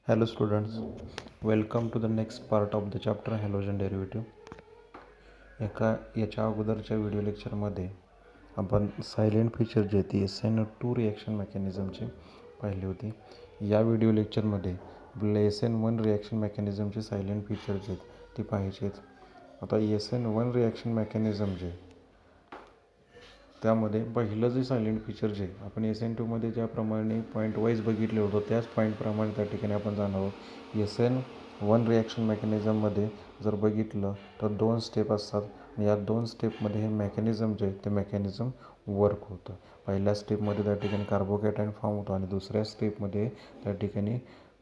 Hello students, welcome to the next part of the chapter halogen derivative. याच्या अगोदरच्या video लेक्चरमध्ये आपण silent feature जे ती SN2 रिॲक्शन मेकॅनिझमची पाहिली होती. या व्हिडिओ लेक्चरमध्ये आपल्याला SN1 रिॲक्शन मेकॅनिझमचे सायलेंट फीचर जे ती पाहायचे आहेत. आता SN1 रिॲक्शन मेकॅनिझम जे त्यामध्ये पहिलं जे सायलेंट फीचर जे आपण SN2मध्ये ज्याप्रमाणे पॉईंट वाईज बघितलं होतं त्याच पॉईंटप्रमाणे त्या ठिकाणी आपण जाणार आहोत. SN1 रिॲक्शन मेकॅनिझममध्ये जर बघितलं तर 2 स्टेप असतात आणि या 2 स्टेपमध्ये हे मेकॅनिझम जे ते मेकॅनिझम वर्क होतं. पहिल्या स्टेपमध्ये त्या ठिकाणी कार्बोकॅटायन फॉर्म होतो आणि दुसऱ्या स्टेपमध्ये त्या ठिकाणी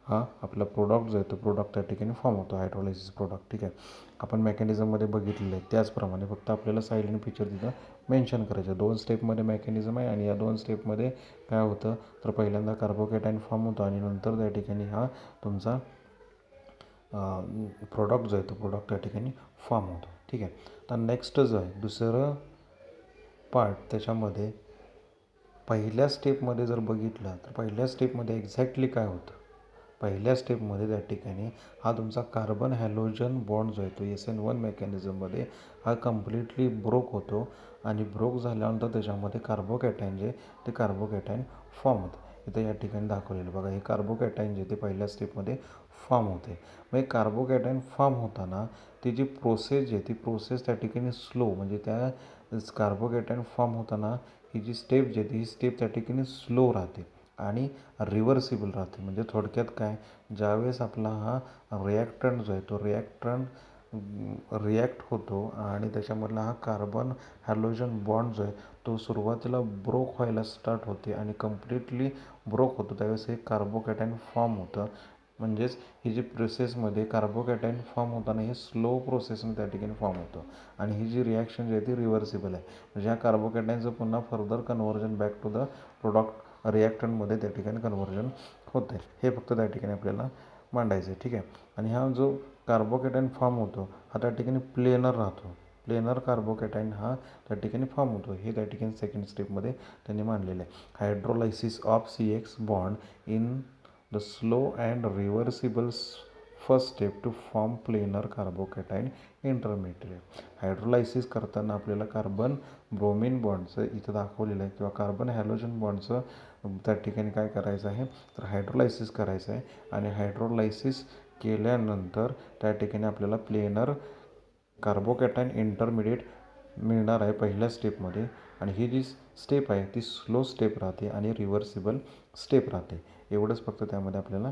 हा आपला प्रोडक्ट जो आहे तो प्रोडक्ट त्या ठिकाणी फॉर्म होतो, हायड्रोलायसिस प्रोडक्ट. ठीक आहे, आपण मेकॅनिझममध्ये बघितलेलं आहे त्याचप्रमाणे फक्त आपल्याला सायलेंट फीचर तिथं मेन्शन करायचं. 2 स्टेपमध्ये मेकॅनिझम आहे आणि या 2 स्टेपमध्ये काय होतं तर पहिल्यांदा कार्बोकॅटायन फॉर्म होतो आणि नंतर त्या ठिकाणी हा तुमचा प्रोडक्ट जो आहे तो प्रोडक्ट त्या ठिकाणी फॉर्म होतो. ठीक आहे, तर नेक्स्ट जो आहे दुसरं पार्ट त्याच्यामध्ये पहिल्या स्टेपमध्ये जर बघितलं तर पहिल्या स्टेपमध्ये एक्झॅक्टली काय होतं. पहिल्या स्टेपमध्ये त्या ठिकाणी हा तुमचा कार्बन हॅलोजन बॉन्ड जो आहे तो SN1 मेकॅनिझममध्ये हा कम्प्लिटली ब्रोक होतो आणि ब्रोक झाल्यानंतर त्याच्यामध्ये कार्बोकॅटायन जे ते कार्बोकॅटायन फॉर्म होतं. इथे या ठिकाणी दाखवलेलं बघा, हे कार्बोकॅटायन जे ते पहिल्या स्टेपमध्ये फॉर्म होते. मग कार्बोकॅटायन फॉर्म होताना ती जी प्रोसेस जी आहे ती प्रोसेस त्या ठिकाणी स्लो, म्हणजे त्या कार्बोकॅटायन फॉर्म होताना ही जी स्टेप जी आहे ही स्टेप त्या ठिकाणी स्लो राहते आणि रिव्हर्सिबल राहते. म्हणजे थोडक्यात काय, ज्यावेळेस आपला हा रिॲक्टंट जो आहे तो रिॲक्ट होतो आणि त्याच्यामधला हा कार्बन हॅलोजन बॉन्ड जो आहे तो सुरुवातीला ब्रोक व्हायला स्टार्ट होते आणि कम्प्लिटली ब्रोक होतो, त्यावेळेस हे कार्बोकॅटायन फॉर्म होतं. म्हणजेच ही जी प्रोसेसमध्ये कार्बोकॅटायन फॉर्म होताना हे स्लो प्रोसेसने त्या ठिकाणी फॉर्म होतं आणि ही जी रिॲक्शन जी आहे ती रिव्हर्सिबल आहे. म्हणजे ह्या कार्बोकॅटायनचं पुन्हा further conversion back to the product रिॲक्टंटमध्ये त्या ठिकाणी कन्व्हर्जन होते. हे फक्त त्या ठिकाणी आपल्याला मांडायचं आहे. ठीक आहे, आणि हा जो कार्बोकॅटायन फॉर्म होतो हा त्या ठिकाणी प्लेनर राहतो. प्लेनर कार्बोकॅटायन हा त्या ठिकाणी फॉर्म होतो. हे त्या ठिकाणी सेकंड स्टेपमध्ये त्यांनी मांडलेलं आहे. Hydrolysis of CX bond in the slow and reversible first step to form planar carbocation intermediate. Hydrolysis करताना आपल्याला कार्बन ब्रोमिन बॉन्डचं इथं दाखवलेलं आहे किंवा कार्बन हॅलोजन बॉन्डचं त्या ठिकाणी काय करायचं आहे तर हायड्रोलायसिस करायचं आहे आणि हायड्रोलायसिस केल्यानंतर त्या ठिकाणी आपल्याला प्लेनर कार्बोकॅटायन इंटरमिडिएट मिळणार आहे पहिल्या स्टेपमध्ये. आणि ही जी स्टेप आहे ती स्लो स्टेप राहते आणि रिव्हर्सिबल स्टेप राहते. एवढंच फक्त त्यामध्ये आपल्याला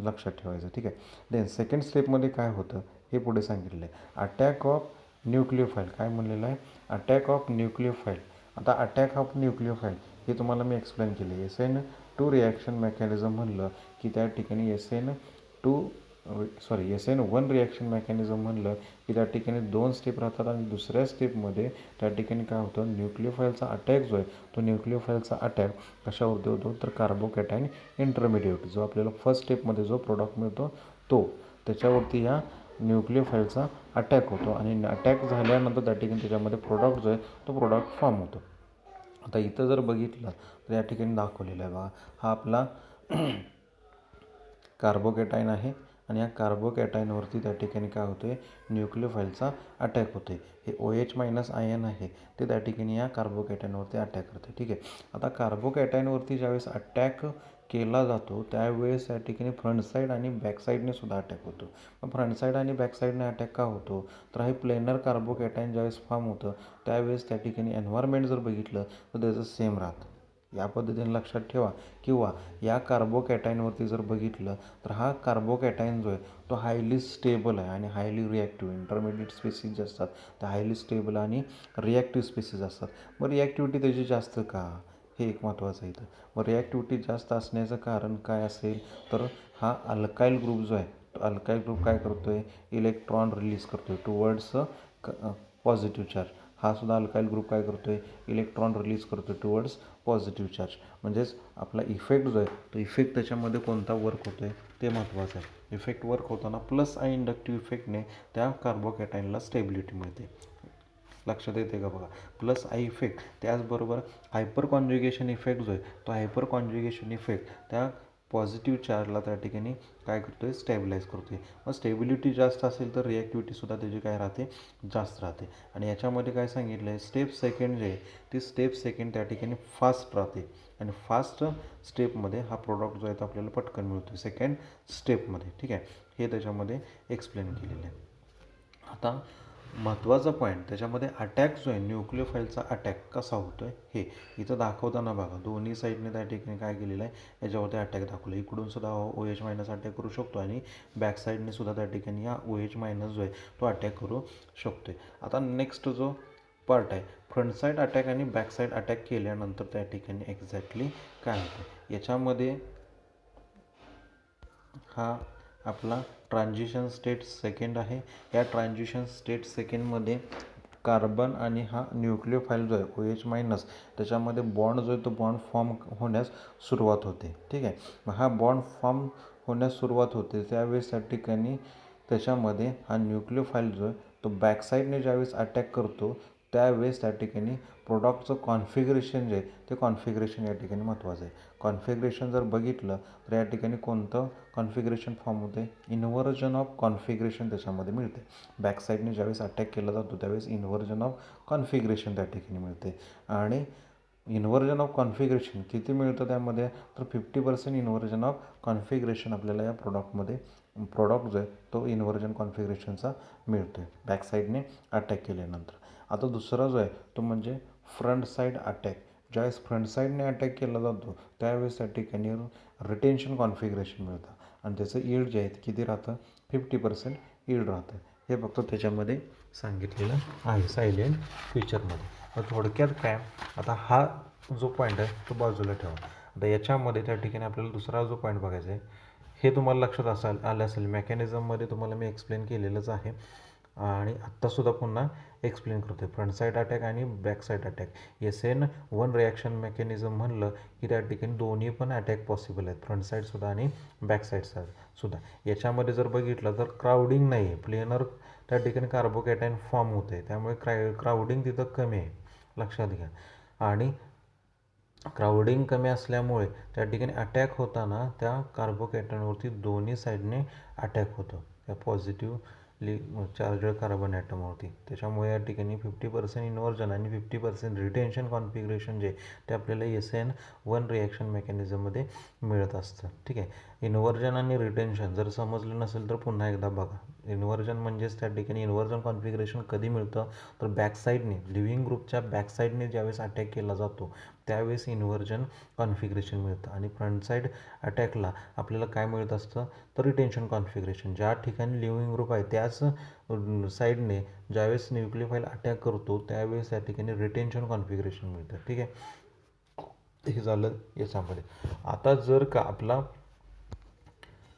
लक्षात ठेवायचं. ठीक आहे, देन सेकंड स्टेपमध्ये काय होतं हे पुढे सांगितलं आहे. अटॅक ऑफ न्यूक्लिओफाईल काय म्हणलेलं आहे, अटॅक ऑफ न्यूक्लिओफाईल. आता अटॅक ऑफ न्यूक्लिओफाईल हे तुम्हाला मी एक्सप्लेन केले. SN2 रिॲक्शन मेकॅनिझम म्हणलं की त्या ठिकाणी SN1 रिॲक्शन मेकॅनिझम म्हणलं की त्या ठिकाणी 2 स्टेप राहतात आणि दुसऱ्या स्टेपमध्ये त्या ठिकाणी काय होतं, न्यूक्लिओफाईलचा अटॅक जो आहे तो न्यूक्लिओफाईलचा अटॅक कशावरती होतो तर कार्बोकॅटायन इंटरमिडिएट जो आपल्याला फर्स्ट स्टेपमध्ये जो प्रोडक्ट मिळतो तो त्याच्यावरती या न्यूक्लिओफाईलचा अटॅक होतो आणि अटॅक झाल्यानंतर त्या ठिकाणी त्याच्यामध्ये प्रोडक्ट जो आहे तो प्रोडक्ट फॉर्म होतो. आता इथं जर बघितलं तर या ठिकाणी दाखवलेलं आहे बघा, हा आपला कार्बोकॅटायन आहे आणि या कार्बोकॅटायनवरती त्या ठिकाणी काय होतं आहे न्यूक्लिओफाईलचा अटॅक होते. हे OH- आयन आहे ते त्या ठिकाणी या कार्बोकॅटायनवरती अटॅक करते. ठीक आहे, आता कार्बोकॅटायनवरती ज्यावेळेस अटॅक केला जातो त्यावेळेस त्या ठिकाणी फ्रंट साईड आणि बॅक साईडने सुद्धा अटॅक होतो. मग फ्रंट साईड आणि बॅक साईडने अटॅक का होतो तर हे प्लेनर कार्बोकॅटायन ज्यावेळेस फॉर्म होतं त्यावेळेस त्या ठिकाणी एन्व्हायरमेंट जर बघितलं तर त्याचं सेम राहतं. या पद्धतीने लक्षात ठेवा. किंवा या कार्बोकॅटायनवरती जर बघितलं तर हा कार्बोकॅटायन जो आहे तो हायली स्टेबल आहे आणि हायली रिॲक्टिव्ह. इंटरमिडिएट स्पेसिस जे असतात त्या हायली स्टेबल आणि रिॲक्टिव्ह स्पेसिस असतात. मग रिॲक्टिव्हिटी त्याची जास्त का, हे एक महत्त्वाचं आहे इथं. मग रिॲक्टिव्हिटी जास्त असण्याचं कारण काय असेल तर हा अल्काईल ग्रुप जो आहे तो अल्काईल ग्रुप काय करतो आहे, इलेक्ट्रॉन रिलीज करतो आहे टुवर्ड्स पॉझिटिव्ह चार्ज. हा सुद्धा अल्काईल ग्रुप काय करतो आहे, इलेक्ट्रॉन रिलीज करतो टुवर्ड्स पॉझिटिव्ह चार्ज. म्हणजेच आपला इफेक्ट जो आहे तो इफेक्ट त्याच्यामध्ये कोणता वर्क होतो आहे ते महत्त्वाचं आहे. इफेक्ट वर्क होताना प्लस आय इंडक्टिव्ह इफेक्टने त्या कार्बोकॅटायनला स्टेबिलिटी मिळते. लक्षात येते का बघा, प्लस आय इफेक्ट. त्याचबरोबर हायपर कॉन्ज्युगेशन इफेक्ट जो आहे तो हायपर कॉन्ज्युगेशन इफेक्ट त्या पॉझिटिव्ह चार्जला त्या ठिकाणी काय करतो आहे, स्टॅबिलाईज करतो आहे. मग स्टेबिलिटी जास्त असेल तर रिॲक्टिव्हिटीसुद्धा त्याची काय राहते, जास्त राहते. आणि याच्यामध्ये काय सांगितलं आहे, स्टेप सेकंड जे आहे ती स्टेप सेकंड त्या ठिकाणी फास्ट राहते आणि फास्ट स्टेपमध्ये हा प्रोडक्ट जो आहे तो आपल्याला पटकन मिळतो सेकंड स्टेपमध्ये. ठीक आहे, हे त्याच्यामध्ये एक्सप्लेन केलेलं आहे. आता महत्त्वाचा पॉईंट त्याच्यामध्ये अटॅक जो आहे, न्यूक्लिओफाईलचा अटॅक कसा होतो आहे हे इथं दाखवताना बघा, दोन्ही साईडने त्या ठिकाणी काय केलेलं आहे, याच्यावरती अटॅक दाखवलं. इकडून सुद्धा OH मायनस अटॅक करू शकतो आणि बॅक साईडने सुद्धा त्या ठिकाणी हा OH मायनस जो आहे तो अटॅक करू शकतो आहे. आता नेक्स्ट जो पार्ट आहे, फ्रंट साईड अटॅक आणि बॅक साईड अटॅक केल्यानंतर त्या ठिकाणी एक्झॅक्टली काय होतं. याच्यामध्ये हा आपला ट्रान्झिशन स्टेट सेकंड आहे. या ट्रान्झिशन स्टेट सेकंडमध्ये कार्बन आणि हा न्यूक्लिओफाईल जो आहे OH मायनस त्याच्यामध्ये बॉन्ड जो आहे तो बॉन्ड फॉर्म होण्यास सुरुवात होते. ठीक आहे, मग हा बॉन्ड फॉर्म होण्यास सुरुवात होते त्यावेळेस त्या ठिकाणी त्याच्यामध्ये हा न्यूक्लिओफाईल जो आहे तो बॅकसाईडने ज्यावेळेस अटॅक करतो त्यावेळेस त्या ठिकाणी प्रोडक्टचं कॉन्फिगरेशन जे आहे ते कॉन्फिगरेशन या ठिकाणी महत्त्वाचं आहे. कॉन्फिगरेशन जर बघितलं तर या ठिकाणी कोणतं कॉन्फिगरेशन फॉर्म होते, इन्व्हर्जन ऑफ कॉन्फिगरेशन त्याच्यामध्ये मिळते. बॅकसाईडने ज्यावेळेस अटॅक केला जातो त्यावेळेस इन्व्हर्जन ऑफ कॉन्फिगरेशन त्या ठिकाणी मिळते. आणि इन्व्हर्जन ऑफ कॉन्फिगरेशन किती मिळतं त्यामध्ये, तर 50% इन्व्हर्जन ऑफ कॉन्फिगरेशन आपल्याला या प्रोडक्ट जो आहे तो इन्व्हर्जन कॉन्फिगरेशनचा मिळतो आहे बॅकसाईडने अटॅक केल्यानंतर. आता दुसरा जो आहे तो म्हणजे फ्रंट साईड अटॅक. ज्यावेळेस फ्रंट साईडने अटॅक केला जातो त्यावेळेस त्या ठिकाणी रिटेन्शन कॉन्फिगरेशन मिळतं आणि त्याचं यील्ड जे आहे ते किती राहतं, 50% यील्ड राहतं. हे फक्त त्याच्यामध्ये सांगितलेलं आहे सायलेंट फीचरमध्ये. तर थोडक्यात काय, आता हा जो पॉईंट आहे तो बाजूला ठेवा. आता याच्यामध्ये त्या ठिकाणी आपल्याला दुसरा जो पॉईंट बघायचा आहे, हे तुम्हाला लक्षात आलं असेल, मेकॅनिझममध्ये तुम्हाला मी एक्सप्लेन केलेलंच आहे आणि आत्तासुद्धा पुन्हा एक्सप्लेन करतो. फ्रंट साईड अटॅक आणि back side attack, SN1 reaction mechanism म्हणलं की त्या ठिकाणी दोन्ही पण अटॅक पॉसिबल आहेत, फ्रंट साईडसुद्धा आणि बॅक साईडसुद्धा. याच्यामध्ये जर बघितलं तर क्राउडिंग नाही आहे, प्लेनर त्या ठिकाणी कार्बोकॅटायन फॉर्म होते, त्यामुळे क्राउडिंग तिथं कमी आहे, लक्षात घ्या. आणि क्राउडिंग कमी असल्यामुळे त्या ठिकाणी अटॅक होताना त्या कार्बोकॅटायनवरती दोन्ही साईडने अटॅक होतो, त्या पॉझिटिव्हली चार्जड कार्बन ॲटमवरती. त्याच्यामुळे या ठिकाणी 50% इन्व्हर्जन आणि 50% रिटेन्शन कॉन्फिगरेशन जे ते आपल्याला SN1 रिॲक्शन मेकॅनिझममध्ये मिळत असतं. ठीक आहे, इन्व्हर्जन आणि रिटेन्शन जर समजलं नसेल तर पुन्हा एकदा बघा. इन्व्हर्जन म्हणजेच त्या ठिकाणी इन्व्हर्जन कॉन्फिगरेशन कधी मिळतं, तर बॅकसाईडने लिव्हिंग ग्रुपच्या बॅकसाईडने ज्यावेळेस अटॅक केला जातो त्यावेळेस इन्व्हर्जन कॉन्फिगरेशन मिळतं. आणि फ्रंट साईड अटॅकला आपल्याला काय मिळत असतं, तर रिटेन्शन कॉन्फिगरेशन. ज्या ठिकाणी लिव्हिंग ग्रुप आहे त्याच साईडने ज्यावेळेस न्यूक्लिओफाईल अटॅक करतो त्यावेळेस त्या ठिकाणी रिटेन्शन कॉन्फिगरेशन मिळतं. ठीक आहे, हे झालं याच्यामध्ये. आता जर का आपला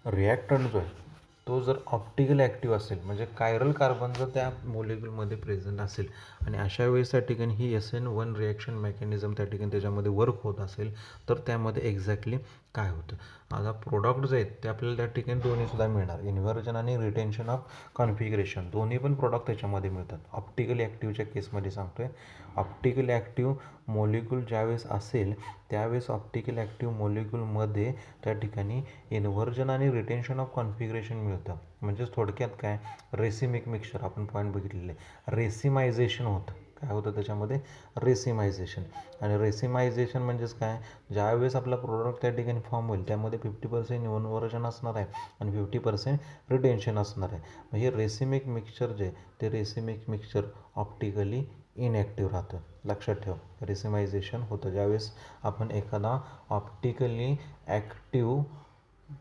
रिॲक्टंट जो आहे तो जर ऑप्टिकल ॲक्टिव्ह असेल, म्हणजे कायरल कार्बन जर त्या मोलिक्युलमध्ये प्रेझेंट असेल आणि अशा वेळेस त्या ठिकाणी ही SN1 रिॲक्शन मेकॅनिझम त्या ठिकाणी त्याच्यामध्ये वर्क होत असेल तर त्यामध्ये एक्झॅक्टली काय होतं. आता प्रोडक्ट जे आहेत ते आपल्याला त्या ठिकाणी दोन्हीसुद्धा मिळणार, इन्व्हर्जन आणि रिटेन्शन ऑफ कॉन्फिगरेशन दोन्ही पण प्रोडक्ट त्याच्यामध्ये मिळतात. ऑप्टिकल ॲक्टिव्हच्या केसमध्ये सांगतो आहे, ऑप्टिकल ॲक्टिव्ह मॉलिक्यूल ज्यावेळेस असेल त्यावेळेस ऑप्टिकल ॲक्टिव्ह मॉलिक्यूलमध्ये त्या ठिकाणी इन्व्हर्जन आणि रिटेन्शन ऑफ कॉन्फिगरेशन मिळतं. म्हणजेच थोडक्यात काय, रेसिमिक मिक्सचर आपण पॉईंट बघितलेले, रेसिमायझेशन होतं. काय होतं त्याच्यामध्ये, रेसिमायझेशन. आणि रेसिमायझेशन म्हणजेच काय, ज्यावेळेस आपला प्रोडक्ट त्या ठिकाणी फॉर्म होईल त्यामध्ये 50% इन्व्हर्जन असणार आहे आणि 50% रिटेन्शन असणार आहे. मग हे रेसिमिक मिक्सचर जे ते रेसिमिक मिक्सचर ऑप्टिकली इनॲक्टिव्ह राहतं. लक्षात ठेवा, रेसिमायझेशन होतं ज्यावेळेस आपण एखादा ऑप्टिकली ॲक्टिव्ह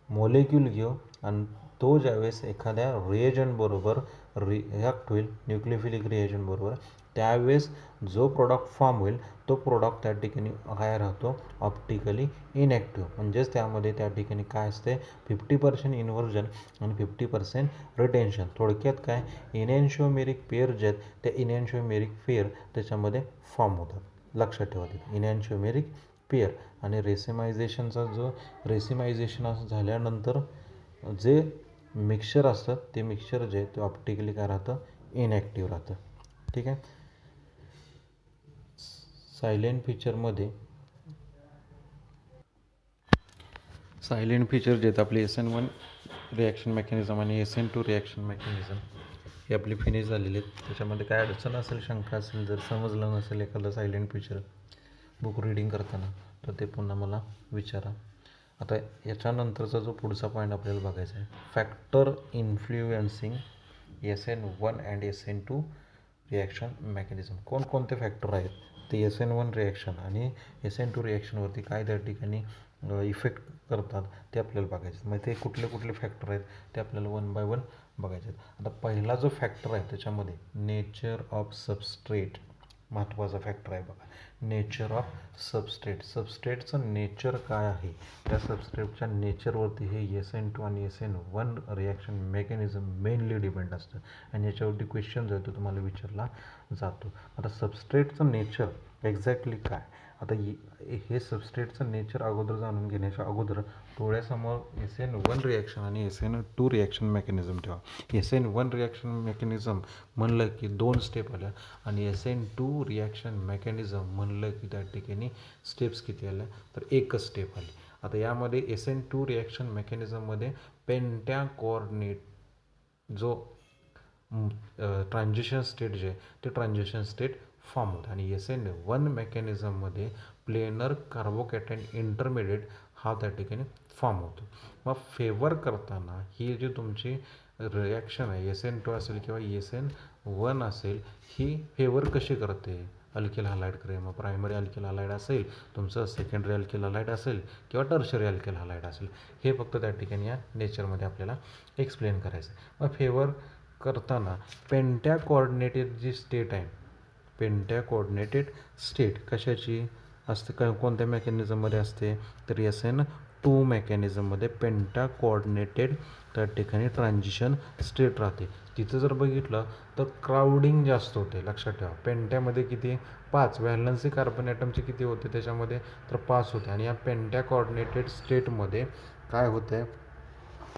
मॉलिक्यूल घेऊ आणि तो ज्यावेळेस एखाद्या रिएजंटबरोबर रिॲक्ट होईल, न्यूक्लियोफिलिक रिएजंटबरोबर, त्यावेळेस जो प्रोडक्ट फॉर्म होईल तो प्रोडक्ट त्या ठिकाणी काय राहतो, ऑप्टिकली इनॲक्टिव्ह. म्हणजेच त्यामध्ये त्या ठिकाणी काय असते, 50% इन्व्हर्जन आणि 50% रिटेन्शन. थोडक्यात काय, इनॅन्शिओमेरिक पेअर जे आहेत त्या इनॅन्शिओमेरिक पेअर त्याच्यामध्ये फॉर्म होतात. लक्षात ठेवा, तिथे इनॅन्शिओमेरिक पेअर. आणि रेसिमायझेशनचा जो रेसिमायझेशन असं झाल्यानंतर जे मिक्सचर असतं ते मिक्सचर जे ते ऑप्टिकली काय राहतं, इनॲक्टिव्ह राहतं. ठीक आहे, सायलेंट फीचरमध्ये सायलेंट फीचर जे आहेत आपले SN1 रिॲक्शन मेकॅनिझम आणि SN2 रिॲक्शन मेकॅनिझम हे आपली फिनिश झालेली आहेत. त्याच्यामध्ये काय अडचण असेल, शंका असेल, जर समजलं नसेल एखादं सायलेंट फीचर बुक रीडिंग करताना, तर ते पुन्हा मला विचारा. आता याच्यानंतरचा जो पुढचा पॉईंट आपल्याला बघायचा आहे, factor influencing SN1 and SN2 reaction mechanism. कोणकोणते फॅक्टर आहेत ते SN1 रिॲक्शन आणि SN2 रिॲक्शनवरती काय त्या ठिकाणी इफेक्ट करतात ते आपल्याला बघायचं. मग ते कुठले कुठले फॅक्टर आहेत ते आपल्याला वन बाय वन बघायचे आहेत. आता पहिला जो फॅक्टर आहे त्याच्यामध्ये नेचर ऑफ सबस्ट्रेट महत्त्वाचा फॅक्टर आहे बघा. नेचर ऑफ सबस्ट्रेटचं नेचर काय आहे, त्या सबस्ट्रेटच्या नेचरवरती हे SN2 आणि SN1 reaction mechanism mainly depend असतं आणि याच्यावरती क्वेश्चन जो आहे तो तुम्हाला विचारला जातो. आता सबस्ट्रेटचं नेचर एक्झॅक्टली काय, आता हे सबस्ट्रेटचं नेचर अगोदर जाणून घेण्याच्या अगोदर डोळ्यासमोर SN1 रिॲक्शन आणि SN2 रिॲक्शन मेकॅनिझम ठेवा. SN1 रिॲक्शन मेकॅनिझम म्हणलं की 2 स्टेप आल्या आणि SN2 रिॲक्शन मेकॅनिझम म्हणलं की त्या ठिकाणी स्टेप्स किती आल्या, तर एकच स्टेप आली. आता यामध्ये SN2 रिॲक्शन मेकॅनिझममध्ये पेंट्या कोऑर्डिनेट जो ट्रान्झिशन स्टेट जे आहे ते ट्रान्झिशन स्टेट फॉर्म होतं आणि SN1 मेकॅनिझममध्ये प्लेनर कार्बोकॅटायन इंटरमिडिएट हा त्या ठिकाणी फॉर्म होतो. मग फेवर करताना ही जी तुमची रिॲक्शन आहे SN2 असेल किंवा SN1 असेल, ही फेवर कशी करते अल्किल हलाइडकडे. मग प्रायमरी अल्किल हलाइड असेल तुमचं, सेकंडरी अल्किल हलाइड असेल किंवा टर्शरी अल्किल हलाइड असेल, हे फक्त त्या ठिकाणी या नेचरमध्ये आपल्याला एक्सप्लेन करायचं आहे. मग फेवर करताना पेंट्या कोऑर्डिनेटेड जी स्टेट आहे, पेंट्या कोऑर्डिनेटेड स्टेट कशाची असते, कोणत्या मेकॅनिझममध्ये असते, तर SN2 मेकॅनिझममध्ये पेंटा कोऑर्डिनेटेड त्या ठिकाणी ट्रान्झिशन स्टेट राहते. तिथं जर बघितलं तर क्राउडिंग जास्त होते. लक्षात ठेवा, पेंट्यामध्ये किती 5 व्हॅलन्सी कार्बन ॲटमचे किती होते त्याच्यामध्ये, तर 5 होते. आणि या पेंट्या कोऑर्डिनेटेड स्टेटमध्ये काय होतं,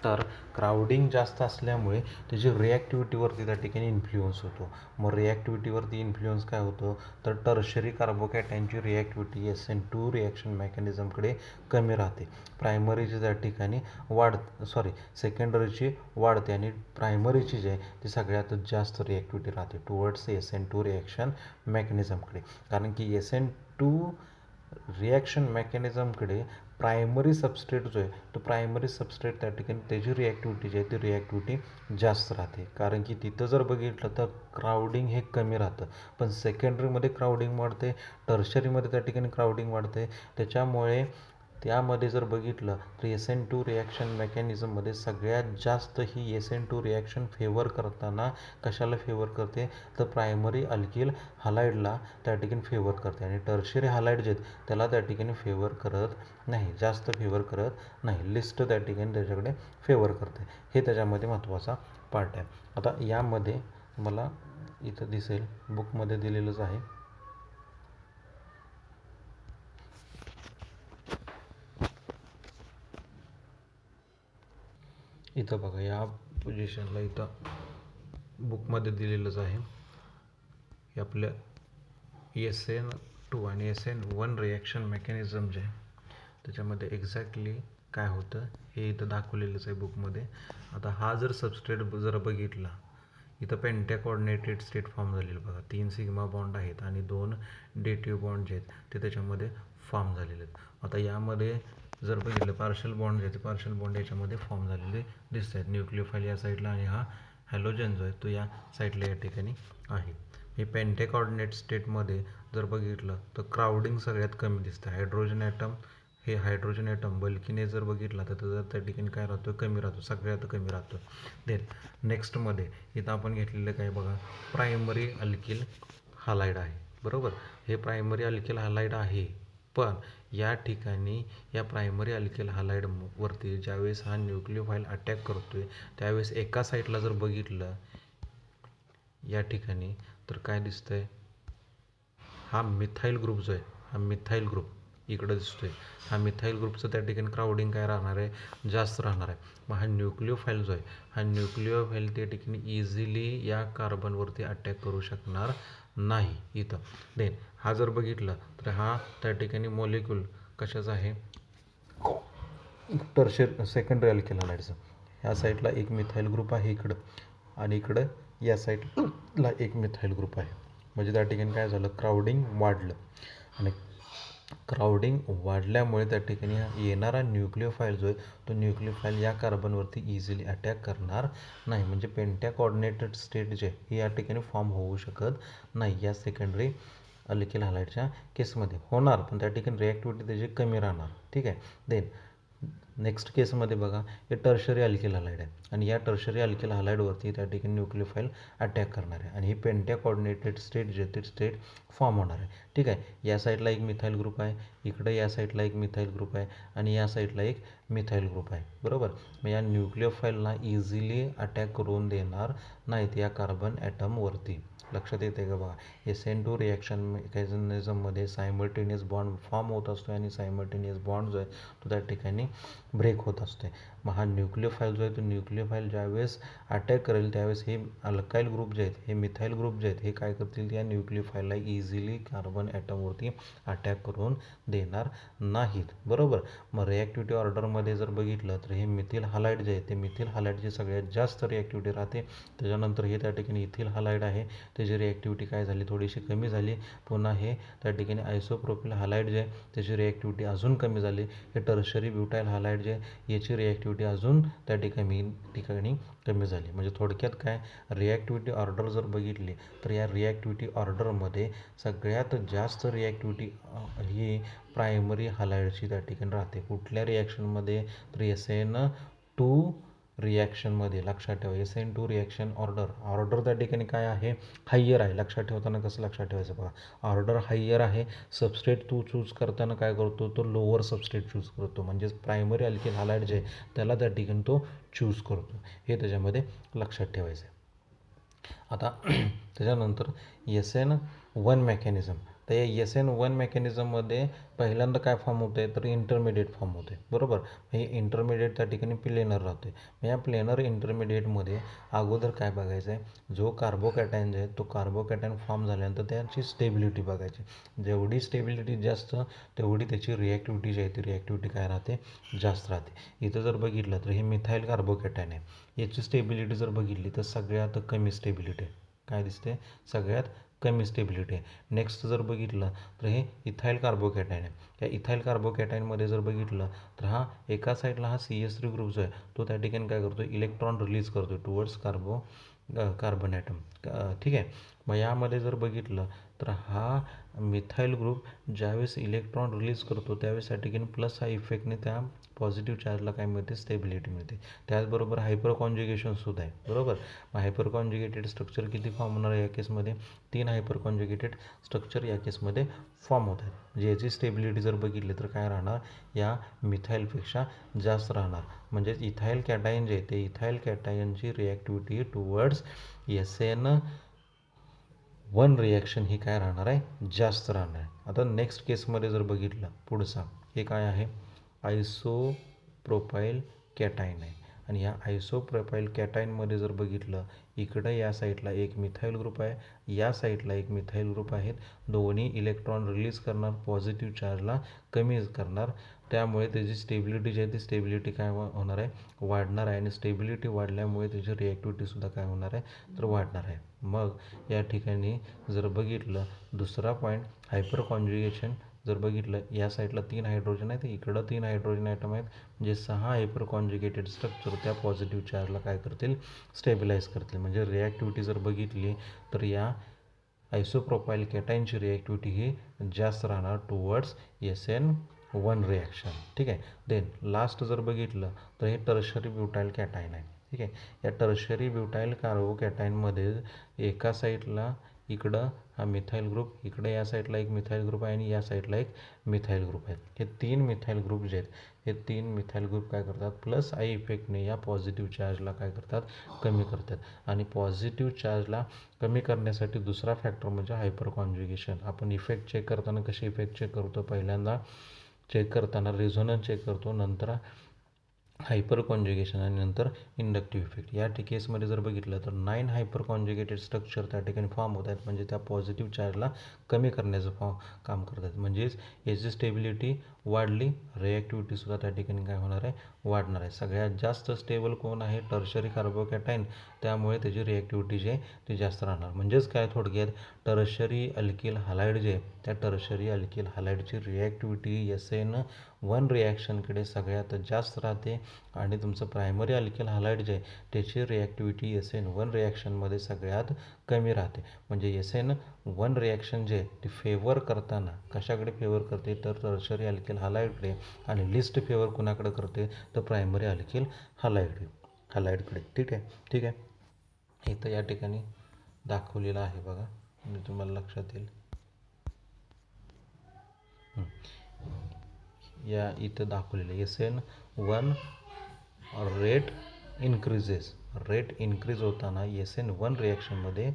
तर क्राउडिंग जास्त असल्यामुळे त्याची रिॲक्टिव्हिटीवरती त्या ठिकाणी इन्फ्लुअन्स होतो. मग रिॲक्टिव्हिटीवरती इन्फ्लुअन्स काय होतं, तर टर्शरी कार्बोकॅटायनची रिॲक्टिव्हिटी SN2 रिॲक्शन मेकॅनिझमकडे कमी राहते. प्रायमरीची त्या ठिकाणी सेकंडरीची वाढते आणि प्रायमरीची जी आहे ती सगळ्यात जास्त रिॲक्टिव्हिटी राहते टुवर्ड्स SN2 रिॲक्शन मेकॅनिझमकडे. कारण की SN2 रिॲक्शन मेकॅनिझमकडे प्रायमरी सबस्ट्रेट जो आहे तो प्रायमरी सबस्ट्रेट त्या ठिकाणी त्याची रिॲक्टिव्हिटी जी आहे ती रिॲक्टिव्हिटी जास्त राहते. कारण की तिथं जर बघितलं तर क्राउडिंग हे कमी राहतं, पण सेकंडरीमध्ये क्राउडिंग वाढते, टर्शरीमध्ये त्या ठिकाणी क्राउडिंग वाढते. त्याच्यामुळे त्यामध्ये जर बघितलं तर SN2 रिॲक्शन मेकॅनिझममध्ये सगळ्यात जास्त ही SN2 रिॲक्शन फेवर करताना कशाला फेवर करते, तर प्रायमरी अल्किल हलाइडला त्या ठिकाणी फेवर करते आणि टर्शरी हलाइड जे आहेत त्याला त्या ठिकाणी फेवर करत नाही, जास्त फेवर करत नाही. लिस्ट त्या ठिकाणी त्याच्याकडे फेवर करते. हे त्याच्यामध्ये महत्त्वाचा पार्ट आहे. आता यामध्ये मला इथं दिसेल, बुकमध्ये दिलेलंच आहे. इथं बघा, या पोझिशनला इथं बुकमध्ये दिलेलंच आहे. हे आपल्या SN2 आणि SN1 रिॲक्शन मेकॅनिझम जे आहे त्याच्यामध्ये एक्झॅक्टली काय होतं हे इथं दाखवलेलंच आहे बुकमध्ये. आता हा जर सबस्ट्रेट जर बघितला, इथं पेंट्या कोऑर्डिनेटेड स्टेट फॉर्म झालेलं बघा. 3 सिग्मा बॉन्ड आहेत आणि 2 डेटिव्ह बॉन्ड जे आहेत ते त्याच्यामध्ये फॉर्म झालेले आहेत. आता यामध्ये जर बघितलं पार्शल बॉन्ड जे आहेत, पार्शल बॉन्ड याच्यामध्ये फॉर्म झालेले दिसत आहेत. न्यूक्लियोफाईल या साईडला आणि हा हॅलोजन जो आहे तो या साईडला या ठिकाणी आहे. हे पेंट्या कोऑर्डिनेट स्टेटमध्ये जर बघितलं तर क्राउडिंग सगळ्यात कमी दिसतं. हायड्रोजन ॲटम बल्कीने जर बघितला तर त्याचा त्या ठिकाणी काय राहतो, कमी राहतो, सगळ्यात कमी राहतो. देन नेक्स्टमध्ये इथं आपण घेतलेलं काय बघा, प्रायमरी अल्किल हलाइड आहे, बरोबर. हे प्रायमरी अल्किल हलाइड आहे, पण या ठिकाणी या प्रायमरी अल्किल हलाइडवरती ज्यावेळेस हा न्यूक्लियोफाईल अटॅक करतोय त्यावेळेस एका साईडला जर बघितलं या ठिकाणी तर काय दिसतंय, हा मिथाईल ग्रुप जो आहे, हा मिथाईल ग्रुप इकडं दिसतोय. हा मिथाईल ग्रुपचं त्या ठिकाणी क्राउडिंग काय राहणार आहे, जास्त राहणार आहे. मग हा न्यूक्लियोफाईल जो आहे, हा न्यूक्लियोफाईल त्या ठिकाणी इझिली या कार्बनवरती अटॅक करू शकणार नाही इथं. देन हा जर बघितला तर हा त्या ठिकाणी मॉलिक्यूल कशाचा आहे, सेकंडरी अल्किल हॅलाइड्स. ह्या साईडला एक मिथाईल ग्रुप आहे इकडं, आणि इकडं या साईडला एक मिथाईल ग्रुप आहे. म्हणजे त्या ठिकाणी काय झालं, क्राउडिंग वाढलं, आणि क्राउडिंग वाढल्यामुळे त्या ठिकाणी येणारा न्यूक्लिओफाईल जो आहे तो न्यूक्लिओफाईल या कार्बनवरती इझिली अटॅक करणार नाही. म्हणजे पेंट्या कॉर्डिनेटेड स्टेट जे हे या ठिकाणी फॉर्म होऊ शकत नाही या सेकंडरी अल्किल हॅलाइडच्या केसमध्ये. होणार, पण त्या ठिकाणी रिॲक्टिव्हिटी त्याची कमी राहणार. ठीक आहे. देन नेक्स्ट केसमध्ये बघा, हे टर्शरी अल्किल हॅलाइड आहे, आणि या टर्शरी अल्किल हॅलाइडवरती त्या ठिकाणी न्यूक्लिओफाईल अटॅक करणार आहे, आणि ही पेंट्या कॉर्डिनेटेड स्टेट जे ते स्टेट फॉर्म होणार आहे. ठीक आहे. या साईडला एक मिथाईल ग्रुप आहे, इकडे या साईडला एक मिथाईल ग्रुप आहे, आणि या साईडला एक मिथाईल ग्रुप आहे. बरोबर. मग या न्यूक्लिओफाईलला इझिली अटॅक करून देणार नाहीत या कार्बन ॲटमवरती. लक्षात येते का बघा. SN2 रिॲक्शन मेकॅनिझममध्ये सायमल्टेनियस बॉन्ड फॉर्म होत असतो, आणि सायमल्टेनियस बॉन्ड जो आहे तो त्या ठिकाणी ब्रेक होत असते. मग हा न्यूक्लिओफाईल जो आहे तो न्यूक्लिओफाईल ज्यावेळेस अटॅक करेल त्यावेळेस हे अल्काईल ग्रुप जे आहेत, हे मिथाईल ग्रुप जे आहेत, हे काय करतील, या न्यूक्लिओफाईलला इझिली कार्बन ॲटमवरती अटॅक करून देणार नाहीत. बरोबर. मग रिॲक्टिव्हिटी ऑर्डरमध्ये जर बघितलं तर हे मिथिल हॅलाइड जे आहे ते मिथिल हॅलाइडची सगळ्यात जास्त रिॲक्टिव्हिटी राहते. त्याच्यानंतर हे त्या ठिकाणी इथिल हॅलाइड आहे, त्याची रिॲक्टिव्हिटी काय झाली, थोडीशी कमी झाली. पुन्हा हे त्या ठिकाणी आयसोप्रोपिल हॅलाइड जे आहे त्याची रिॲक्टिव्हिटी अजून कमी झाली. हे टर्शरी ब्युटाईल हॅलाइड जे आहे याची रिॲक्टिव्हिटी अजून त्या ठिकाणी कमी झाली. म्हणजे थोडक्यात काय, रिॲक्टिव्हिटी ऑर्डर जर बघितली तर या रिॲक्टिव्हिटी ऑर्डरमध्ये सगळ्यात जास्त रिॲक्टिव्हिटी ही प्रायमरी हॅलाइडची त्या ठिकाणी राहते. कुठल्या रिॲक्शनमध्ये, तर SN2 रिॲक्शनमध्ये. लक्षात ठेवा, SN2 रिॲक्शन ऑर्डर त्या ठिकाणी काय आहे, हायर आहे. लक्षात ठेवताना कसं लक्षात ठेवायचं बघा, ऑर्डर हायर आहे. सबस्ट्रेट तू चूज करताना काय करतो, तो लोअर सबस्ट्रेट चूज करतो. म्हणजेच प्रायमरी अल्किल हॅलाइड जे आहे त्याला त्या ठिकाणी तो चूज करतो. हे त्याच्यामध्ये लक्षात ठेवायचं आहे. आता त्याच्यानंतर SN1 मेकॅनिझम. तर या SN1 मेकॅनिझममध्ये पहिल्यांदा काय फॉर्म होते, तर इंटरमिडिएट फॉर्म होते. बरोबर. हे इंटरमिडिएट त्या ठिकाणी प्लेनर राहते. या प्लेनर इंटरमिडिएटमध्ये अगोदर काय बघायचं आहे, जो कार्बोकॅटायन जे आहे तो कार्बोकॅटायन फॉर्म झाल्यानंतर त्याची स्टेबिलिटी बघायची. जेवढी स्टेबिलिटी जास्त तेवढी त्याची रिॲक्टिव्हिटी जी आहे ती रिॲक्टिव्हिटी काय राहते, जास्त राहते. इथं जर बघितलं तर हे मिथाईल कार्बोकॅटायन आहे, याची स्टेबिलिटी जर बघितली तर सगळ्यात कमी स्टेबिलिटी आहे. काय दिसते, सगळ्यात कमी स्टेबिलिटी आहे. नेक्स्ट जर बघितलं तर हे इथाईल कार्बोकॅटायन आहे. या इथाईल कार्बोकॅटायनमध्ये जर बघितलं तर हा एका साईडला हा CH3 ग्रुप जो आहे तो त्या ठिकाणी काय करतो, इलेक्ट्रॉन रिलीज करतो टुवर्ड्स कार्बन ॲटम. ठीक आहे. मग यामध्ये जर बघितलं तर हा मिथाईल ग्रुप ज्यावेळेस इलेक्ट्रॉन रिलीज करतो त्यावेळेस त्या ठिकाणी प्लस हा इफेक्टने त्या पॉझिटिव्ह चार्जला काय मिळते, स्टेबिलिटी मिळते. त्याचबरोबर हायपर कॉन्ज्युगेशनसुद्धा आहे. बरोबर. मग हायपर कॉन्ज्युगेटेड स्ट्रक्चर किती फॉर्म होणार आहे या केसमध्ये, 3 हायपर कॉन्ज्युगेटेड स्ट्रक्चर या केसमध्ये फॉर्म होत आहेत. म्हणजे याची स्टेबिलिटी जर बघितली तर काय राहणार, या मिथाईलपेक्षा जास्त राहणार. म्हणजेच इथाईल कॅटायन जे आहे ते इथाईल कॅटायनची रिॲक्टिव्हिटी टुवर्ड्स SN1 रिॲक्शन ही काय राहणार आहे, जास्त राहणार आहे. आता नेक्स्ट केसमध्ये जर बघितलं पुढचा, हे काय आहे, आयसोप्रोपाईल कॅटायन आहे. आणि ह्या आयसोप्रोपाईल कॅटायनमध्ये जर बघितलं, इकडं या साईडला एक मिथाईल ग्रुप आहे, या साईडला एक मिथाईल ग्रुप आहेत. दोन्ही इलेक्ट्रॉन रिलीज करणार, पॉझिटिव्ह चार्जला कमी करणार. त्यामुळे त्याची स्टेबिलिटी जी आहे ती स्टेबिलिटी काय होणार आहे, वाढणार आहे. आणि स्टेबिलिटी वाढल्यामुळे त्याची रिॲक्टिव्हिटीसुद्धा काय होणार आहे, तर वाढणार आहे. मग या ठिकाणी जर बघितलं दुसरा पॉईंट, हायपर कॉन्ज्युगेशन जर बघितलं, या साईडला 3 हायड्रोजन आहेत, इकडं 3 हायड्रोजन ॲटम आहेत. म्हणजे 6 हायपर कॉन्ज्युगेटेड स्ट्रक्चर त्या पॉझिटिव्ह चार्जला काय करतील, स्टेबिलाईज करतील. म्हणजे रिॲक्टिव्हिटी जर बघितली तर या आयसोप्रोपाईल कॅटायनची रिॲक्टिव्हिटी ही जास्त राहणार टुवर्ड्स SN1 रिॲक्शन. ठीक आहे. देन लास्ट जर बघितलं तर हे टर्शरी ब्युटाईल कॅटायन आहे. ठीक आहे. या टर्शरी ब्युटाईल कार्बोकॅटायनमध्ये एका साईडला इकडं हा मिथाईल ग्रुप, इकडे या साईडला एक मिथाईल ग्रुप आहे, आणि या साईडला एक मिथाईल ग्रुप आहे. हे 3 मिथाईल ग्रुप जे आहेत हे 3 मिथाईल ग्रुप काय करतात, प्लस आय इफेक्टने या पॉझिटिव्ह चार्जला काय करतात, कमी करतात. आणि पॉझिटिव्ह चार्जला कमी करण्यासाठी दुसरा फॅक्टर म्हणजे हायपर कॉन्ज्युगेशन. आपण इफेक्ट चेक करताना कसे इफेक्ट चेक करतो, पहिल्यांदा चेक करताना रेझोनन्स चेक करतो, नंतर हायपर कॉन्जुगेशन आणि नंतर इंडक्टिव्ह इफेक्ट. या केसमध्ये जर बघितलं तर 9 हायपर कॉन्जुगेटेड स्ट्रक्चर त्या ठिकाणी फॉर्म होत आहेत, म्हणजे त्या पॉझिटिव्ह चार्जला कमी करण्याचं काम करत आहेत. म्हणजेच याची स्टेबिलिटी वाढली, रिॲक्टिव्हिटीसुद्धा त्या ठिकाणी काय होणार आहे, वाढणार आहे. सगळ्यात जास्त स्टेबल कोण आहे, टर्शरी कार्बोकॅटायन, त्यामुळे त्याची रिॲक्टिव्हिटी जी आहे ती जास्त राहणार. म्हणजेच काय थोडक्यात, टर्शरी अल्किल हॅलाइड जे आहे त्या टर्शरी अल्किल हॅलाइडची रिॲक्टिव्हिटी SN1 रिॲक्शनकडे सगळ्यात जास्त राहते आणि तुमचं प्रायमरी अल्किल हॅलाइड जे आहे त्याची रिॲक्टिव्हिटी SN1 रिॲक्शनमध्ये सगळ्यात कमी राहते. म्हणजे SN1 रिॲक्शन जे आहे ती फेवर करताना कशाकडे फेवर करते, तर टर्शरी अल्किल हॅलाइडकडे, आणि लिस्ट फेवर कुणाकडे करते, तर प्रायमरी अल्किल हॅलाइडकडे. ठीक आहे. इथं या ठिकाणी दाखवलेलं आहे बघा, म्हणजे तुम्हाला लक्षात येईल. या इथं दाखवलेलं SN1 रेट इन्क्रीज होताना SN1 रिॲक्शनमध्ये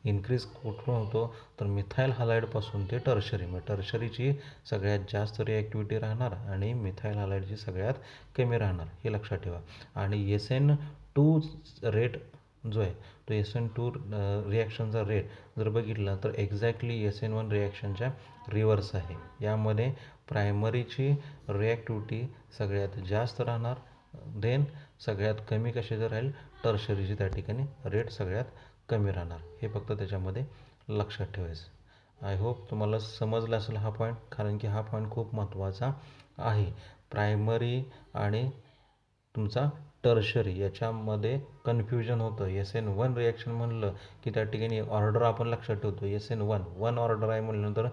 इन्क्रीज कुठून होतो, तर मिथाईल हॅलाइडपासून ते टर्शरी. मग टर्शरीची सगळ्यात जास्त रिॲक्टिव्हिटी राहणार आणि मिथाईल हॅलाइडची सगळ्यात कमी राहणार, हे लक्षात ठेवा. आणि SN2 रेट जो आहे तो SN2 रिॲक्शनचा रेट जर बघितला तर एक्झॅक्टली SN1 रिॲक्शनच्या रिव्हर्स आहे. यामध्ये प्रायमरीची रिॲक्टिव्हिटी सगळ्यात जास्त राहणार, देन सगळ्यात कमी कशाचं राहील, टर्शरीची त्या ठिकाणी रेट सगळ्यात कमी राहणार. हे फक्त त्याच्यामध्ये लक्षात ठेवायचं. आय होप तुम्हाला समजलं असेल हा पॉईंट, कारण की हा पॉईंट खूप महत्त्वाचा आहे. प्रायमरी आणि तुमचा टर्शरी याच्यामध्ये कन्फ्युजन होतं. SN1 रिॲक्शन म्हणलं की त्या ठिकाणी ऑर्डर आपण लक्षात ठेवतो, SN1 ऑर्डर आहे म्हणल्यानंतर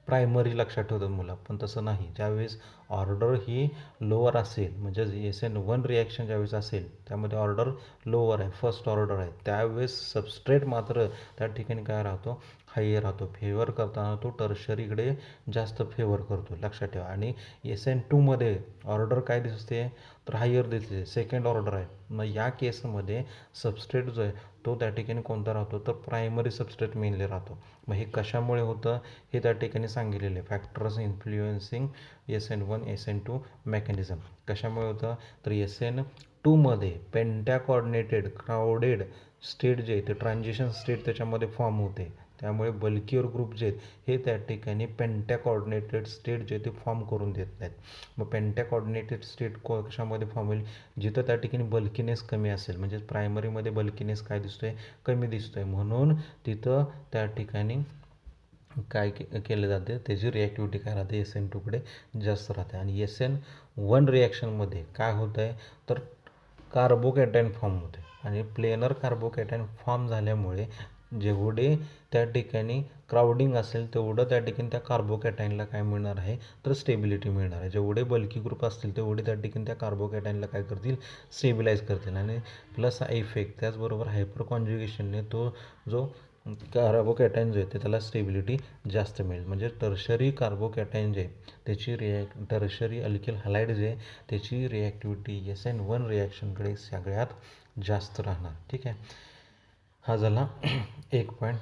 प्रायमरी लक्षात ठेवतात मुलं, पण तसं नाही. ज्यावेळेस ऑर्डर ही लोअर असेल, म्हणजे SN1 रिॲक्शन ज्यावेळेस असेल त्यामध्ये ऑर्डर लोअर आहे, फर्स्ट ऑर्डर आहे, त्यावेळेस सबस्ट्रेट मात्र त्या ठिकाणी काय राहतो, हायर राहतो. फेवर करताना तो टर्शरीकडे जास्त फेवर करतो, लक्षात ठेवा. आणि SN2मध्ये ऑर्डर काय दिसते, तर हायर दिसते, सेकंड ऑर्डर आहे. मग या केसमध्ये सबस्ट्रेट जो आहे तो त्या ठिकाणी कोणता राहतो, तर प्रायमरी सबस्ट्रेट मेनली राहतो. मग हे कशामुळे होतं हे त्या ठिकाणी सांगितलेले आहे. Factors influencing SN1 SN2 mechanism. कशामुळे होतं, तर SN2मध्ये पेंटॅकॉर्डिनेटेड क्राउडेड स्टेट जे आहे ते ट्रान्झिशन स्टेट त्याच्यामध्ये फॉर्म होते. त्यामुळे बल्कियर ग्रुप जे आहेत हे त्या ठिकाणी पेंटॅकॉर्डिनेटेड स्टेट जे ते फॉर्म करून देत नाहीत. मग पेंटॅकॉर्डिनेटेड स्टेट कशामध्ये फॉर्म होईल, जिथं त्या ठिकाणी बल्कीनेस कमी असेल, म्हणजे प्रायमरीमध्ये बल्कीनेस काय दिसतोय, कमी दिसतोय, म्हणून तिथं त्या ठिकाणी काय केलं जाते, त्याची रिॲक्टिव्हिटी काय राहते, SN2कडे जास्त राहते. आणि SN1 रिॲक्शनमध्ये काय होतं आहे, तर कार्बोकॅटायन फॉर्म होते, आणि प्लेनर कार्बोकॅटायन फॉर्म झाल्यामुळे जेवढे त्या ठिकाणी क्राउडिंग असेल तेवढं त्या ठिकाणी त्या कार्बोकॅटायनला काय मिळणार आहे, तर स्टेबिलिटी मिळणार आहे. जेवढे बल्की ग्रुप असतील तेवढे त्या ठिकाणी त्या कार्बोकॅटायनला काय करतील, स्टेबिलाईज करतील. आणि प्लस इफेक्ट त्याचबरोबर हायपर कॉन्ज्युगेशनने तो जो कार्बोकॅटायन जे आहे त्याला स्टेबिलिटी जास्त मिळेल. म्हणजे टर्शरी कार्बोकॅटायन जे त्याची टर्शरी अल्किल हॅलाइड जे त्याची रिॲक्टिव्हिटी SN1 रिॲक्शनकडे सगळ्यात जास्त राहणार. ठीक आहे, हा झाला एक पॉईंट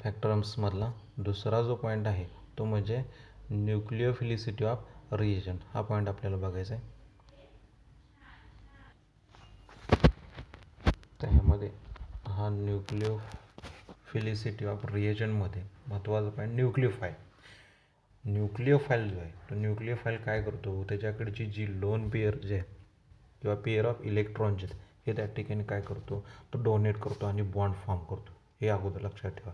फॅक्टर्समधला. दुसरा जो पॉईंट आहे तो म्हणजे न्यूक्लिओफिलिसिटी ऑफ रिएजंट. हा पॉईंट आपल्याला बघायचा आहे. त्यामध्ये हा न्यूक्लिओफिलिसिटी ऑफ रिएजंटमध्ये महत्त्वाचा पॉईंट न्यूक्लिओफाईल जो आहे तो न्यूक्लिओफाईल काय करतो, त्याच्याकडची जी लोन पेअर जे आहे किंवा पेअर ऑफ इलेक्ट्रॉन जे हे त्या ठिकाणी काय करतो, तो डोनेट करतो आणि बॉन्ड फॉर्म करतो. हे अगोदर लक्षात ठेवा.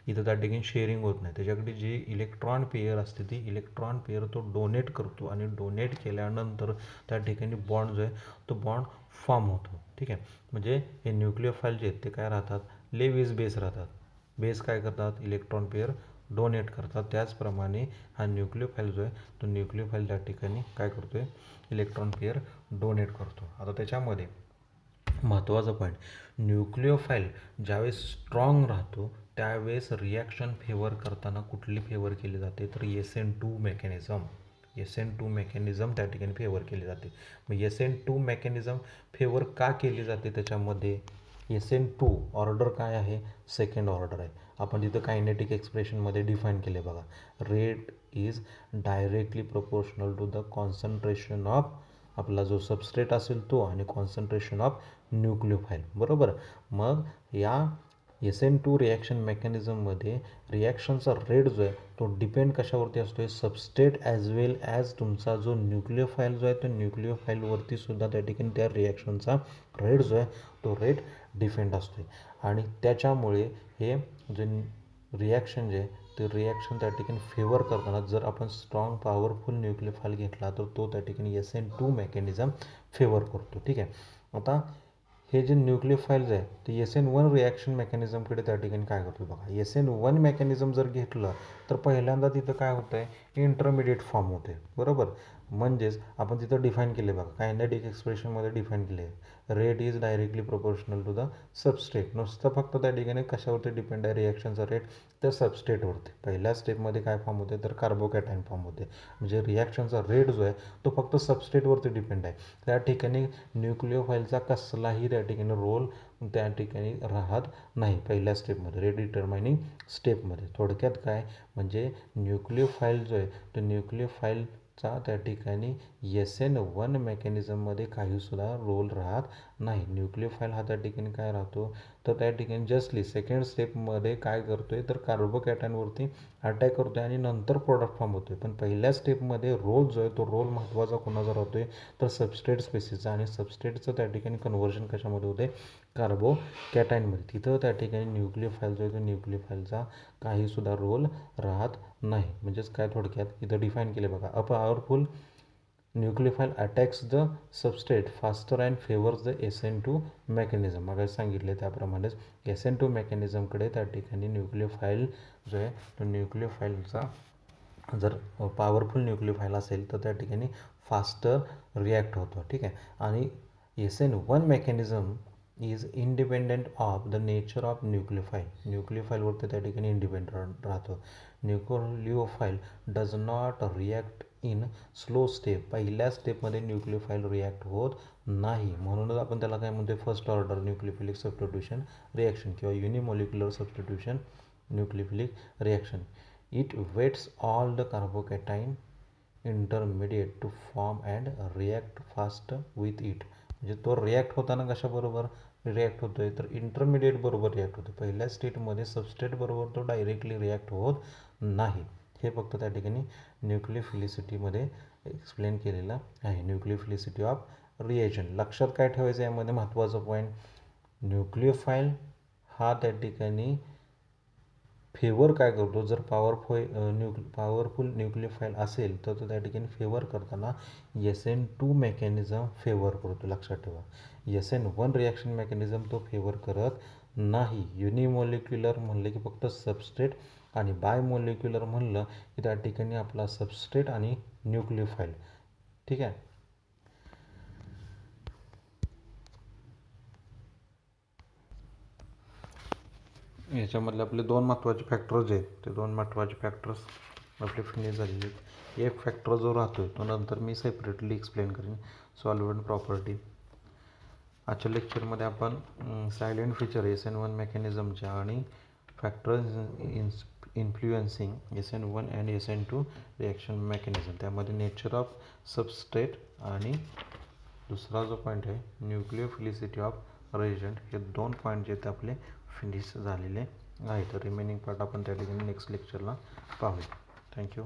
इथं त्या ठिकाणी शेअरिंग होत नाही, त्याच्याकडे जी इलेक्ट्रॉन पेअर असते ती इलेक्ट्रॉन पेअर तो डोनेट करतो, आणि डोनेट केल्यानंतर त्या ठिकाणी बॉन्ड जो आहे तो बॉन्ड फॉर्म होतो. ठीक आहे, म्हणजे हे न्यूक्लिओफाईल जे आहेत ते काय राहतात, लेविस बेस राहतात. बेस काय करतात, इलेक्ट्रॉन पेअर डोनेट करतात. त्याचप्रमाणे हा न्यूक्लिओफाईल जो आहे तो न्यूक्लिओफाईल त्या ठिकाणी काय करतो आहे, इलेक्ट्रॉन पेअर डोनेट करतो. आता त्याच्यामध्ये महत्त्वाचा पॉईंट, न्यूक्लिओफाईल ज्यावेळेस स्ट्रॉंग राहतो त्यावेळेस रिॲक्शन फेवर करताना कुठली फेवर केली जाते, तर SN2 मेकॅनिझम त्या ठिकाणी फेवर केली जाते. मग SN2 मेकॅनिझम फेवर का केली जाते, त्याच्यामध्ये SN2 ऑर्डर काय आहे, सेकंड ऑर्डर आहे. आपण तिथं कायनेटिक एक्सप्रेशनमध्ये डिफाईन केले बघा, rate is directly proportional to the concentration of आपला जो सबस्ट्रेट असेल तो आणि कॉन्सन्ट्रेशन ऑफ न्यूक्लिओफाईल, बरोबर. मग या SN2 रिॲक्शन मेकॅनिझममध्ये रिॲक्शनचा रेट जो आहे तो डिपेंड कशावरती असतो आहे, सबस्ट्रेट ॲज वेल ॲज तुमचा जो न्यूक्लिओफाईल जो आहे तो न्यूक्लिओफाईलवरती सुद्धा त्या ठिकाणी त्या रिॲक्शनचा रेट जो आहे तो रेट डिपेंड असतो आहे. आणि त्याच्यामुळे हे जे रिॲक्शन जे आहे ते रिॲक्शन त्या ठिकाणी फेवर करताना जर आपण स्ट्रॉंग पॉवरफुल न्यूक्लिओफाईल घेतला तर तो त्या ठिकाणी SN2 मेकॅनिझम फेवर करतो. ठीक आहे. आता हे जे न्यूक्लिओफाईल्स आहे ते SN1 रिॲक्शन मेकॅनिझमकडे त्या ठिकाणी काय करतो बघा. SN1 मेकॅनिझम जर घेतलं तर पहिल्यांदा तिथं काय होतं आहे, इंटरमिडिएट फॉर्म होते, बरोबर. म्हणजेच आपण तिथं डिफाईन केले बघा, कायनेटिक एक्सप्रेशनमध्ये डिफाईन केले, rate is directly proportional to the substrate. नुसतं फक्त त्या ठिकाणी कशावरती डिपेंड आहे रिॲक्शनचा रेट, तर सबस्ट्रेटवरती. पहिल्या स्टेपमध्ये काय फॉर्म होते तर कार्बोकॅटायन फॉर्म होते. म्हणजे रिॲक्शनचा रेट जो आहे तो फक्त सबस्ट्रेटवरती डिपेंड आहे. त्या ठिकाणी न्यूक्लिओफाईलचा कसलाही त्या ठिकाणी रोल त्या ठिकाणी राहत नाही पहिल्या स्टेपमध्ये, रेट डिटर्मायनिंग स्टेपमध्ये. थोडक्यात काय म्हणजे न्यूक्लिओफाईल जो आहे तो न्यूक्लिओफाईलचा त्या ठिकाणी SN1 मेकॅनिझममध्ये काहीसुद्धा रोल राहत नाही. न्यूक्लिओफाईल हा त्या ठिकाणी काय राहतो तर त्या ठिकाणी जस्टली सेकंड स्टेपमध्ये काय करतो आहे तर कार्बोकॅटायनवरती अटॅक करतो आहे आणि नंतर प्रोडक्ट फॉर्म होतो आहे. पण पहिल्या स्टेपमध्ये रोल जो आहे तो रोल महत्त्वाचा कोणाचा राहतो आहे तर सबस्ट्रेट स्पेसिसचा. आणि सबस्ट्रेटचं त्या ठिकाणी कन्व्हर्जन कशामध्ये होते कार्बोकॅटायनमध्ये. तिथं त्या ठिकाणी न्यूक्लिओफाईल जो आहे तो न्यूक्लिओफाईलचा काहीसुद्धा रोल राहत नाही. म्हणजेच काय थोडक्यात इथं डिफाईन केले बघा, a powerful nucleophile attacks the substrate faster and favours the SN2 mechanism. मग सांगितले त्याप्रमाणेच SN2 मेकॅनिझमकडे त्या ठिकाणी न्यूक्लिओफाईल जो आहे तो न्यूक्लिओफाईलचा जर पॉवरफुल न्यूक्लिओफाईल असेल तर त्या ठिकाणी फास्टर रिॲक्ट होतो. ठीक आहे. आणि SN1 mechanism is independent of the nature of nucleophile. न्यूक्लिओफाईलवरती त्या ठिकाणी इंडिपेंडंट राहतो. Nucleophile does not react in slow step. पहिल्या स्टेपमध्ये न्यूक्लिओफाईल रिॲक्ट होत नाही. म्हणूनच आपण त्याला काय म्हणतो first order nucleophilic substitution reaction किंवा unimolecular substitution nucleophilic reaction. It waits all the carbocation intermediate to form and react fast with it. म्हणजे तो रिॲक्ट होताना कशाबरोबर रिॲक्ट होतो आहे तर इंटरमिडिएट बरोबर रिॲक्ट होतो. पहिल्या स्टेटमध्ये सबस्ट्रेट बरोबर तो डायरेक्टली रिॲक्ट होत नाही. हे फक्त त्या ठिकाणी न्यूक्लिओफिलिसिटीमध्ये एक्सप्लेन केलेलं आहे. न्यूक्लिओफिलिसिटी ऑफ रिएजंट. लक्षात काय ठेवायचं यामध्ये महत्त्वाचं पॉईंट, न्यूक्लिओफाईल हा त्या ठिकाणी फेवर काय करतो जर पॉवरफुल न्यूक्लिओफाईल असेल तर तो त्या ठिकाणी फेवर करताना SN2 मेकॅनिझम फेवर करतो. लक्षात ठेवा. SN1 रिॲक्शन मेकॅनिझम तो फेवर करत नाही. युनिमॉलिक्युलर म्हणले की फक्त सबस्ट्रेट आणि बायमॉलिक्युलर म्हणलं की त्या ठिकाणी आपला सबस्ट्रेट आणि न्यूक्लिओफाईल. ठीक आहे. याच्यामधले आपले दोन महत्त्वाचे फॅक्टर्स आहेत ते दोन महत्त्वाचे फॅक्टर्स आपले फिनिश झालेले आहेत. एक फॅक्टर जो राहतो तो नंतर मी सेपरेटली एक्सप्लेन करेन, सॉल्व्हंट प्रॉपर्टी. आजच्या लेक्चरमध्ये आपण सायलेंट फीचर SN1 मेकॅनिझमच्या आणि factors influencing SN1 and SN2 reaction mechanism, त्यामध्ये नेचर ऑफ सबस्ट्रेट आणि दुसरा जो पॉईंट आहे न्यूक्लिओफिलिसिटी ऑफ रिएजंट, हे दोन पॉईंट जे ते आपले फिनिश झालेले आहेत. रिमेनिंग पार्ट आपण त्या ठिकाणी नेक्स्ट लेक्चरला पाहूया. थँक्यू.